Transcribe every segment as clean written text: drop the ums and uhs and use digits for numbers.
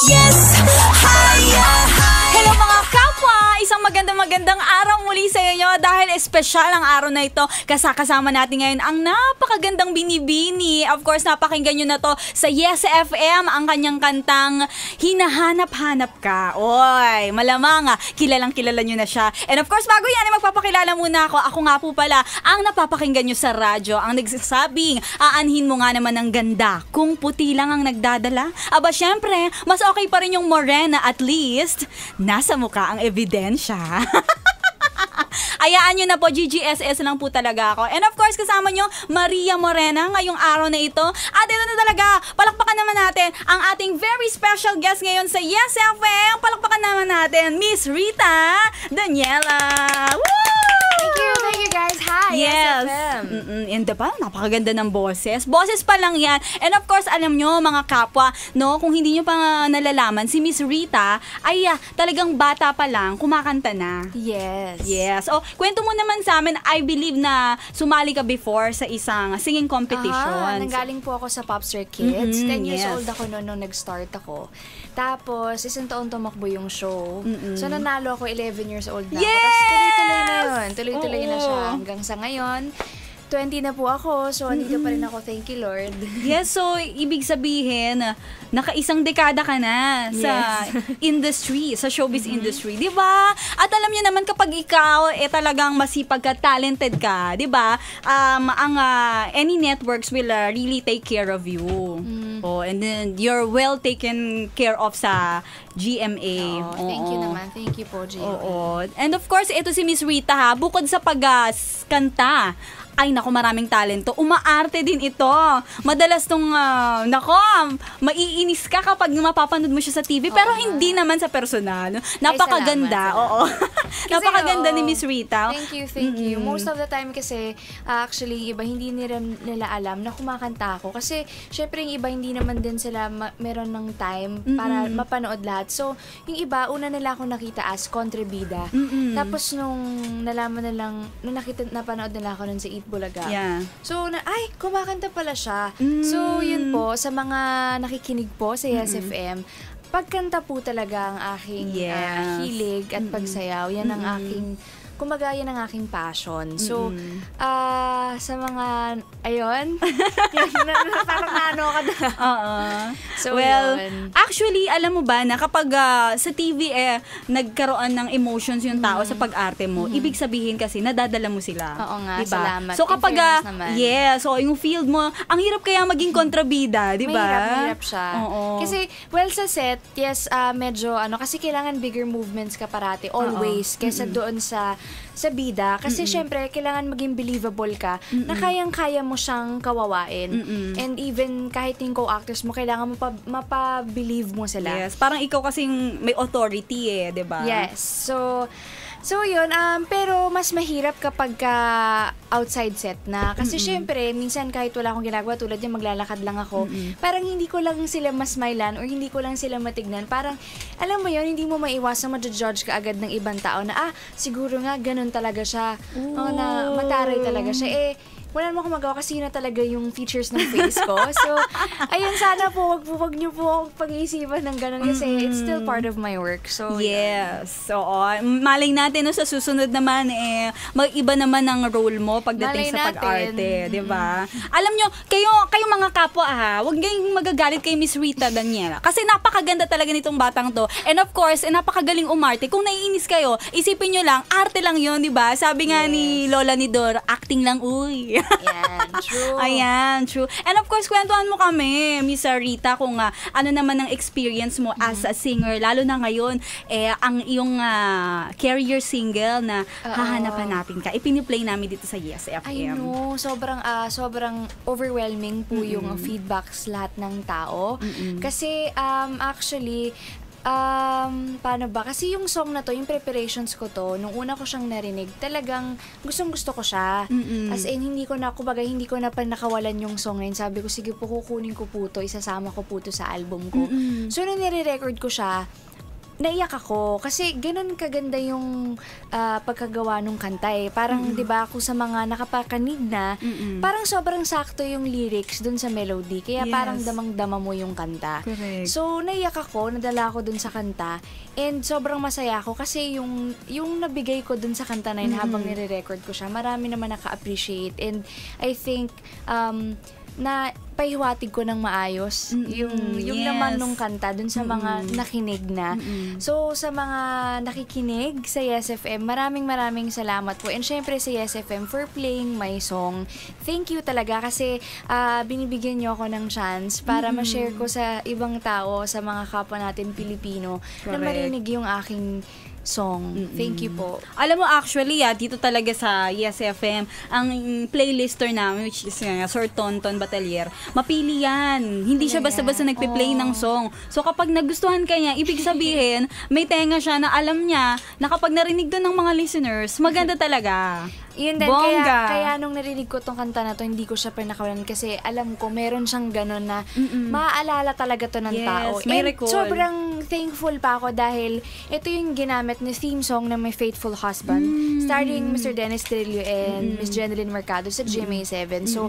Yes, higher. Hello mga kapwa! Isang magandang araw muli sa inyo dahil espesyal ang araw na ito. Kasama natin ngayon ang napakagandang Binibini. Of course, napakinggan nyo na to sa Yes FM, ang kanyang kantang Hinahanap-hanap Ka. Oy, malamang kilalang-kilala nyo na siya. And of course, bago yan, magpapakilala muna ako. Ako nga po pala, ang napapakinggan nyo sa radyo, ang nagsasabing, aanhin mo nga naman ng ganda kung puti lang ang nagdadala. Aba, syempre, mas okay pa rin yung morena, at least nasa mukha ang ebidensya. Ayaan nyo na po, GGSS lang po talaga ako. And of course, kasama nyo, Maria Morena, ngayong araw na ito. At ito na talaga, palakpakan naman natin ang ating very special guest ngayon sa Yes FM. Palakpakan naman natin, Miss Rita Daniela. Woo! Thank you guys. Hi, Yes. FM. And diba, napakaganda ng boses. Boses pa lang yan. And of course, alam nyo, mga kapwa, no, kung hindi nyo pa nalalaman, si Miss Rita ay talagang bata pa lang, kumakanta na. Yes. Yes. O, kwento mo naman sa amin, I believe na sumali ka before sa isang singing competition. Nanggaling po ako sa Popstar Kids. 10 years yes. old ako noon nung nag-start ako. Tapos, isang taon tumakbo yung show. So, nanalo ako 11 years old na. Yes! Tapos, tuloy-tuloy na yun. Tuloy-tuloy na siya. Oo. Hanggang sa ngayon, 20 na po ako. So, andito pa rin ako. Thank you, Lord. Yes, so ibig sabihin, nakaisang dekada ka na sa industry, sa showbiz industry, 'di ba? At alam niyo naman kapag ikaw talagang masipag ka, talented ka, 'di ba? Any networks will really take care of you. Oh, and then you're well taken care of sa GMA. Thank you naman. Thank you po, GMA. Oo. And of course, ito si Miss Rita ha, bukod sa pagkanta, ay naku, maraming talento. Umaarte din ito. Madalas tong, maiinis ka kapag mapapanood mo siya sa TV, pero hindi naman sa personal. Napakaganda. salamat. Oo. Napakaganda ni Miss Rita. Thank you. Most of the time kasi, actually, iba hindi nila alam na kumakanta ako. Kasi, syempre, yung iba hindi naman din sila meron ng time para mapanood lahat. So, yung iba, una nila ako nakita as kontribida. Tapos, nung nalaman nilang, napanood nila ako nun sa Eat Bulaga. Yeah. So, ay, kumakanta pala siya. So, yun po, sa mga nakikinig po sa Yes FM, pagkanta po talaga ang aking hilig at pagsayaw. Yan ang aking, kumbaga, yan ang aking passion. So, sa mga, ayun, parang naano ka na. So, well, yun. actually, alam mo ba na kapag sa TV nagkaroon ng emotions yung tao sa pag-arte mo, ibig sabihin kasi nadadala mo sila. Oo nga, diba? salamat. So kapag, In fairness naman. so yung field mo, ang hirap kaya maging kontrabida, di ba? Mahirap siya. Oo. Kasi, well, sa set, yes, medyo, kasi kailangan bigger movements ka parati, always, kesa doon sa bida. Kasi, syempre, kailangan maging believable ka na kayang-kaya mo siyang kawawain. And even, kahit yung co-actors mo, kailangan mo mapabelieve mo sila. Yes, parang ikaw kasing may authority di ba? Yes. So yun, pero mas mahirap kapag outside set na. Kasi syempre, minsan kahit wala akong ginagawa, tulad yung maglalakad lang ako, parang hindi ko lang sila masmailan or hindi ko lang sila matignan. Parang, alam mo yun, hindi mo maiwasang ma-judge ka agad ng ibang tao na, siguro nga, ganun talaga siya. Na mataray talaga siya. Wala naman akong magawa kasi yun na talaga yung features ng face ko. So, ayun, sana po, wag niyo po pag-iisipan ng ganun kasi it's still part of my work. So, yes. So, malay natin sa susunod naman mag-iba naman ang role mo pagdating sa pag-arte, 'di ba? Alam nyo, kayo mga kapwa wag kayong magagalit kay Miss Rita Daniela kasi napakaganda talaga nitong batang to. And of course, napakagaling umarte. Kung naiinis kayo, isipin nyo lang, arte lang 'yon, 'di ba? Sabi nga ni Lola ni Dor, acting lang uy. Yan, true. Ayan, true. And of course, kwentuhan mo kami, Miss Rita, kung ano naman ang experience mo as a singer, lalo na ngayon, ang iyong career single na Hahanap-hanapin Ka. Ipiniplay namin dito sa Yes FM. I know, sobrang overwhelming po yung feedbacks lahat ng tao. Kasi, actually, paano ba? Kasi yung song na to, yung preparations ko to, nung una ko siyang narinig, talagang gustong-gusto ko siya. As in, hindi ko na pa nakawalan yung song na yun. Sabi ko, sige po, kukunin ko po to, isasama ko po to sa album ko. So, nung nire-record ko siya, naiyak ako kasi ganun kaganda yung pagkagawa nung kanta eh. Parang 'di ba kung sa mga nakapakanig na, parang sobrang sakto yung lyrics dun sa melody. Kaya parang damang-dama mo yung kanta. Correct. So naiyak ako, nadala ako dun sa kanta and sobrang masaya ako kasi yung nabigay ko dun sa kanta na yun habang nire-record ko siya, marami naman naka-appreciate and I think na pahiwatig ko ng maayos yung naman nung kanta dun sa mga nakinig na. So, sa mga nakikinig sa Yes FM, maraming salamat po. And syempre sa Yes FM for playing my song. Thank you talaga kasi binibigyan niyo ako ng chance para ma-share ko sa ibang tao, sa mga kapwa natin Pilipino, na marinig yung aking song. Thank you po. Alam mo, actually, dito talaga sa Yes FM, ang playlister namin, which is Sir Tonton Batalier, mapili yan. Hindi siya basta-basta nagpe-play ng song. So, kapag nagustuhan ka niya, ibig sabihin, may tenga siya na alam niya na kapag narinig doon ng mga listeners, maganda talaga. Yun din, Bongga. kaya nung narinig ko tong kanta na to, hindi ko siya pinakawalan kasi alam ko meron siyang ganun na maaalala talaga to ng tao. May And recall. sobrang thankful pa ako dahil ito yung ginamit na theme song ng My Faithful Husband, starring Mr. Dennis Trillo and Miss Jeneline Mercado sa GMA7. So,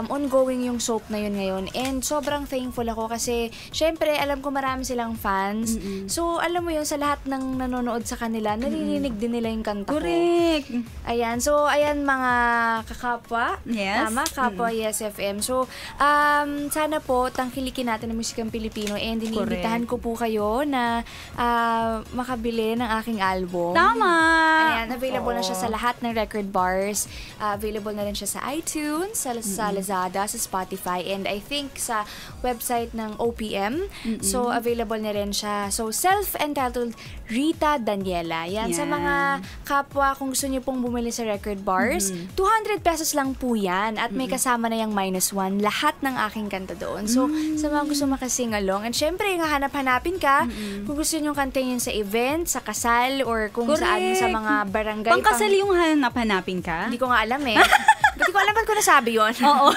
ongoing yung soap na yun ngayon. And sobrang thankful ako kasi syempre, alam ko marami silang fans. So, alam mo yun, sa lahat ng nanonood sa kanila, naririnig din nila yung kanta ko. Correct. Ayan. So, ayan mga kakapwa. Yes. Tama, kapwa Yes FM. So, sana po tangkilikin natin ang musikang Pilipino and iniimbitahan ko po kayo na makabili ng aking album. Tama. Ayan, available na siya sa lahat ng record bars. Available na rin siya sa iTunes, sa Lazada, sa Spotify, and I think sa website ng OPM. So, available na rin siya. So, self-entitled Rita Daniela. Yan, sa mga kapwa, kung gusto niyo pong bumili sa record bars, 200 pesos lang po yan. At may kasama na yung -1, lahat ng aking kanta doon. So, sa mga gusto makasing along, and syempre, nga hanap-hanapin ka, kung gusto nyo kantahin yun sa event, sa kasal, or kung saan sa mga barangay. Pangkasal yung hanap-hanapin ka? Hindi ko nga alam eh. Hindi ko alam ba't ko nasabi yun. Oo.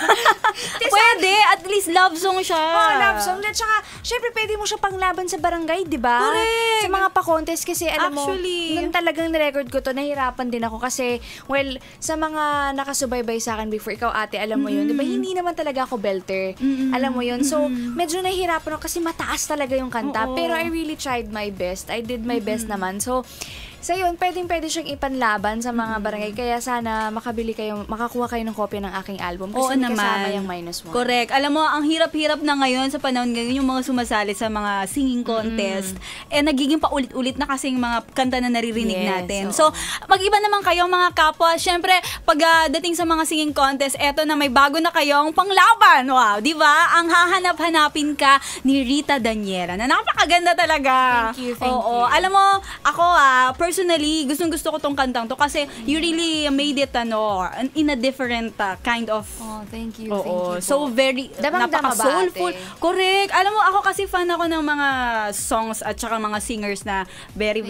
Pwede, at least love song siya. Oo, love song. At saka, syempre, pwede mo siya panglaban sa barangay, di ba? Correct. Sa mga pa-contest kasi, alam Actually. mo, nung talagang nirecord ko to, nahirapan din ako kasi, well, sa mga nakasubaybay sa akin before, ikaw ate, alam mo yun, di ba? Hindi naman talaga ako belter. Alam mo yun. So, medyo nahihirapan ako kasi mataas talaga yung kanta. Pero I really tried my best. I did my best naman. So, yun, pwede siyang ipanlaban sa mga barangay. Kaya sana makakuha kayo ng kopya ng aking album. Kasi may kasama yung -1. Correct. Alam mo, ang hirap-hirap na ngayon sa panahon ngayon yung mga sumasali sa mga singing contest. Nagiging paulit-ulit na kasi yung mga kanta na naririnig natin. So, mag-iba naman kayo mga kapwa. Siyempre, pag dating sa mga singing contest, eto na may bago na kayong panglaban. Wow, di ba? Ang hahanap-hanapin ka ni Rita Daniela na napakaganda talaga. Thank you. Alam mo, ako personally, gustong-gusto ko tong kantang to kasi you really made it in a different kind of thank you. So very Damang-dama ba, napaka-soulful. ate? Correct. Alam mo, ako kasi fan ako ng mga songs at saka mga singers na very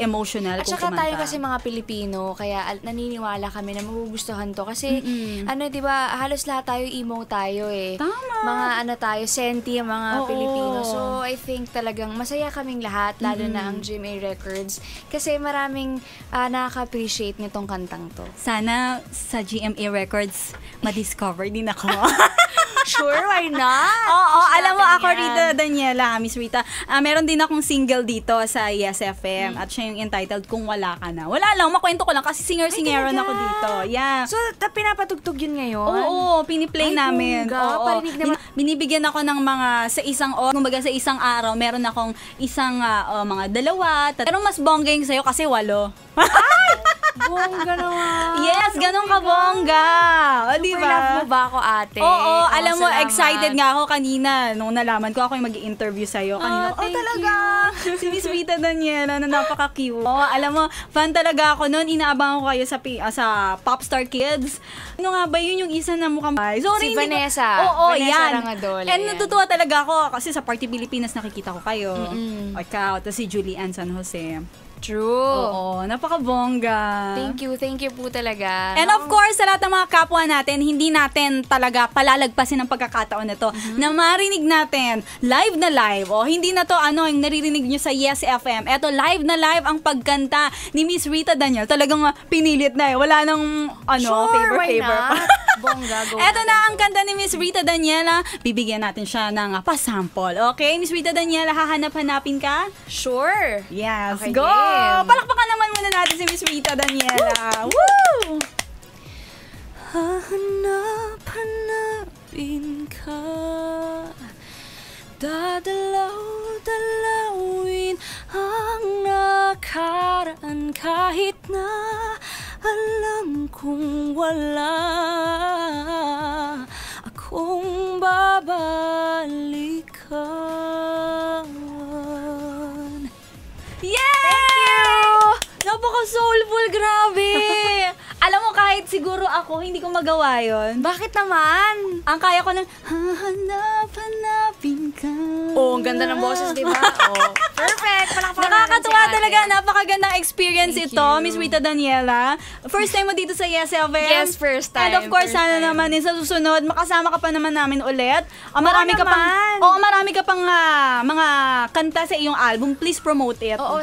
emotional At kung saka tayo kumanta. kasi mga Pilipino, kaya naniniwala kami na magugustuhan to. Kasi, di ba, halos lahat tayo emo tayo eh. Tama. Mga tayo, senti ang mga Oo. Pilipino. So, I think talagang masaya kaming lahat, lalo na ang GMA Records. Kasi maraming nakaka-appreciate nitong kantang to. Sana sa GMA Records ma-discover din ako. Sure, why not? Oo, Push alam mo natin ako, yan. Rita Daniela, Miss Rita, meron din akong single dito sa Yes FM at siya yung entitled Kung Wala Ka Na. Wala lang, makwento ko lang kasi singer-singeron talaga? ako dito. Yeah. So, pinapatugtog yun ngayon? Oo, piniplay Ay, namin. bongga. Oo. Parinig naman. Binibigyan ako ng mga sa isang kumbaga sa isang araw, meron akong isang mga 2. Pero mas bongga yung sa'yo kasi 8. Bongga naman. Yes, ganun ka bongga. O, di Super ba? love mo ba ako, ate? Oo, alam mo, salamat. excited nga ako kanina nung nalaman ko ako yung mag-i-interview sa'yo. Kanina, Thank talaga? Si Miss Rita Daniela na napaka-cute. Alam mo, fan talaga ako noon. Inaabang ko kayo sa Popstar Kids. Ano nga ba yun yung isa na mukhang... Sorry, Si hindi ko- Vanessa. Oo, Vanessa yan. Rangadola, And yan. natutuwa talaga ako kasi sa Party Pilipinas nakikita ko kayo. O ikaw, tapos si Julie Ann San Jose. True. Oo, napakabongga. Thank you po talaga. And of course, sa lahat ng mga kapwa natin, hindi natin talaga palalagpasin ang pagkakataon na to na marinig natin live na live. O, hindi na to yung naririnig nyo sa Yes FM. Eto, live na live ang pagkanta ni Miss Rita Daniel. Talagang pinilit na Wala nang Sure, why favor. not? Bongga, go. Eto na ang kanta ni Miss Rita Daniela. Bibigyan natin siya ng pasample. Okay, Miss Rita Daniela, hahanap-hanapin ka? Sure. Yes, Okay, go! game. Palakpakan naman muna natin si Miss Rita Daniela. Woo! Hahanap-hanapin ka, dadalaw-dalawin ang nakaraan kahit na alam kong wala akong babalikan. Yeah! Thank you! Napaka-soulful, grabe! Alam mo, kahit siguro ako, hindi ko magawa yon. Bakit naman? Ang kaya ko lang, hahanap-hanapin ka. Oh, ang ganda ng boses, di ba? Oh, perfect. Palakpakan Nakakatuwa natin si talaga. ate. Napakagandang experience Thank ito, you. Miss Rita Daniela. First time mo dito sa Yes FM. Yes, first time. And of course, First sana time. naman sa susunod, makasama ka pa naman namin ulit. Marami ka pang, naman. marami ka pang mga kanta sa iyong album. Please promote it. Oo,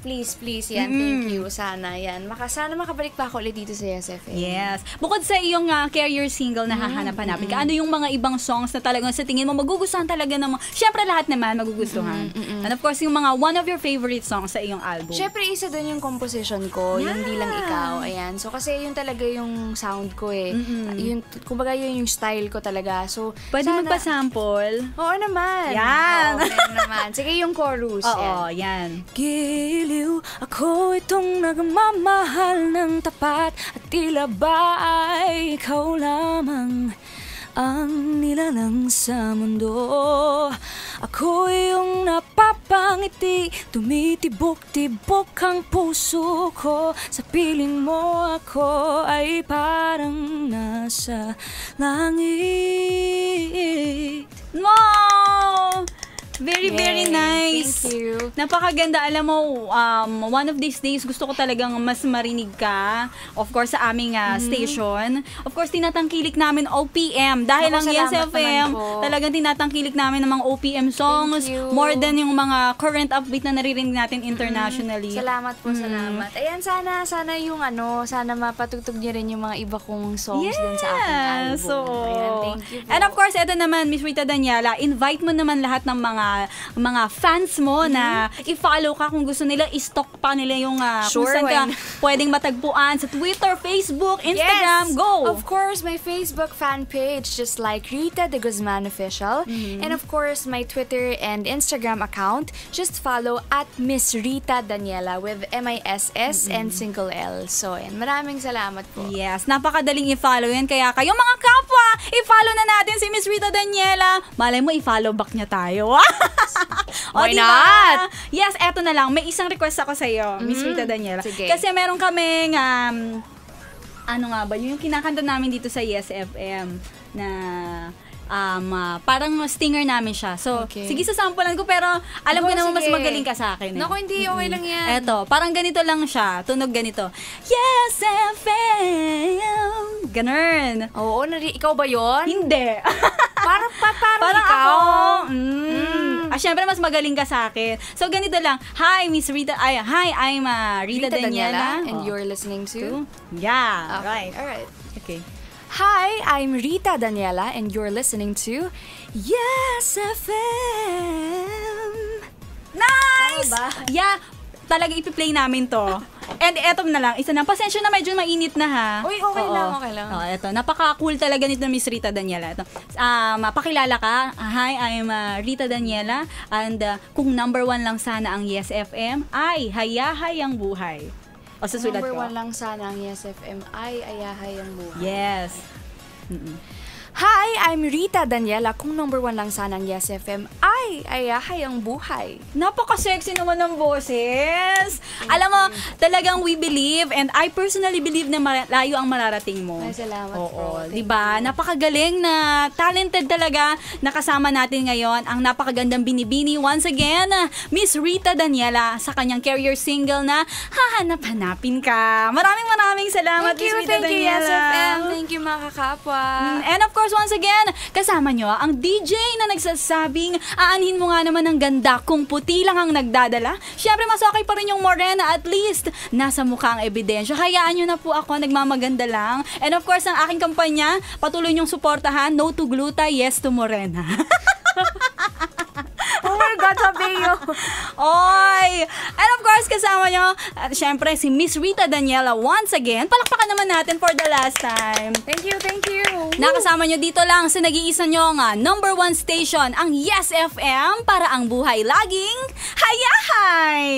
please, yan. Thank you. Sana yan. Sana makabalik pa ako ulit dito sa SFM. Yes. Bukod sa iyong career single na hahanap-hanapin ka, ano yung mga ibang songs na talagang sa tingin mo magugustuhan talaga ng mga, syempre lahat naman magugustuhan. And of course, yung mga one of your favorite songs sa iyong album. Syempre, isa doon yung composition ko, yung Di Lang Ikaw. Ayan. So, kasi yun talaga yung sound ko eh. Yun, kumbaga yun yung style ko talaga. So, Pwede sana- magpa-sample? Oo naman. Yan. Oo, meron naman. Sige, yung chorus. Oo, yan. yan. Giliw, ako itong nagmamahal ng tapat at tila ba ay ikaw lamang ang nilalang sa mundo. Ako yung napapangiti, tumitibok-tibok ang puso ko. Sa piling mo ako ay parang nasa langit. Wow! Very, very Yay. nice. Thank you. Napakaganda. Alam mo, one of these days, gusto ko talagang mas marinig ka. Of course, sa aming station. Of course, tinatangkilik namin OPM. Dahil ang Naku, Yes salamat FM, naman po. talagang tinatangkilik namin ng mga OPM songs. Thank you. More than yung mga current upbeat na naririnig natin internationally. Salamat po, salamat. Ayan, sana yung sana mapatugtog niyo rin yung mga iba kong songs din sa aking album. So, Ayan, thank you po. and of course, eto naman, Miss Rita Daniela, invite mo naman lahat ng mga fans mo na i-follow ka kung gusto nila, i-stalk pa nila yung kung Sure, saan ka why not? pwedeng matagpuan sa Twitter, Facebook, Instagram, Yes! go! Of course, my Facebook fan page, just like Rita de Guzman Official. And of course, my Twitter and Instagram account, just follow at Miss Rita Daniela with MISS and single L. So, yan. Maraming salamat po. Yes, napakadaling i-follow yan. Kaya kayong mga kapwa, i-follow na natin si Miss Rita Daniela. Malay mo, i-follow back niya tayo. Why diba? not? Yes, eto na lang. May isang request ako sa iyo, Miss Rita Daniela. Sige. Kasi meron kaming, ano nga ba, yung kinakanta namin dito sa Yes FM na parang stinger namin siya. So, Okay. sige, sasampulan ko, pero alam ko Go, naman mas sige. magaling ka sa akin. Eh. Naku, hindi. Okay lang yan. Eto, parang ganito lang siya. Tunog ganito. Yes, FM. Ganun. Oo, ikaw ba yon? Hindi. Parang Parang ikaw. ako. Syempre, mas magaling ka sa akin. So, ganito lang. Hi, Miss Rita. Hi, I'm Rita Daniela. And Oh. you're listening to? Yeah, Okay, right. alright. Okay. Hi, I'm Rita Daniela and you're listening to Yes, FM. Nice! Tama ba? Yeah, talaga ipi-play namin to. And eto na lang, isa na. Pasensya na, medyo mainit na ha. Uy, okay Oo. lang, okay lang. Oh, eto, napaka-cool talaga nito, Miss Rita Daniela. Ito, pakilala ka. Hi, I'm Rita Daniela. And kung number 1 lang sana ang Yes FM, ay hayahay ang buhay. O, susulat Number ko. 1 lang sana ang Yes FM ay ayahay ang buhay. Yes. Mm-mm. Hi, I'm Rita Daniela. Kung number 1 lang sana ang Yes FM, ay ayahay ang buhay. Napaka-sexy naman ng boses. Alam mo, talagang we believe and I personally believe na malayo ang mararating mo. Ay, salamat Oo, po. 'di ba? Napakagaling na talented talaga na kasama natin ngayon ang napakagandang binibini once again, Miss Rita Daniela sa kanyang career single na Hahanap-hanapin Ka. Maraming salamat, Miss Rita Thank you, Daniela. Yes FM. Thank you, mga kakapwa. And of course, once again, kasama nyo ang DJ na nagsasabing aanhin mo nga naman ang ganda kung puti lang ang nagdadala. Siyempre, mas okay pa rin yung morena, at least nasa mukha ang ebidensya. Hayaan nyo na po ako, nagmamaganda lang. And of course, ang aking kampanya, patuloy nyong suportahan, no to gluta, yes to morena. Oh my God, sabi yun. Oy! And of course, kasama nyo, syempre, si Miss Rita Daniela once again. Palakpakan naman natin for the last time. Thank you. Nakasama nyo dito lang sa nag-iisa nyo nga number 1 station, ang Yes FM, para ang buhay laging hayahay!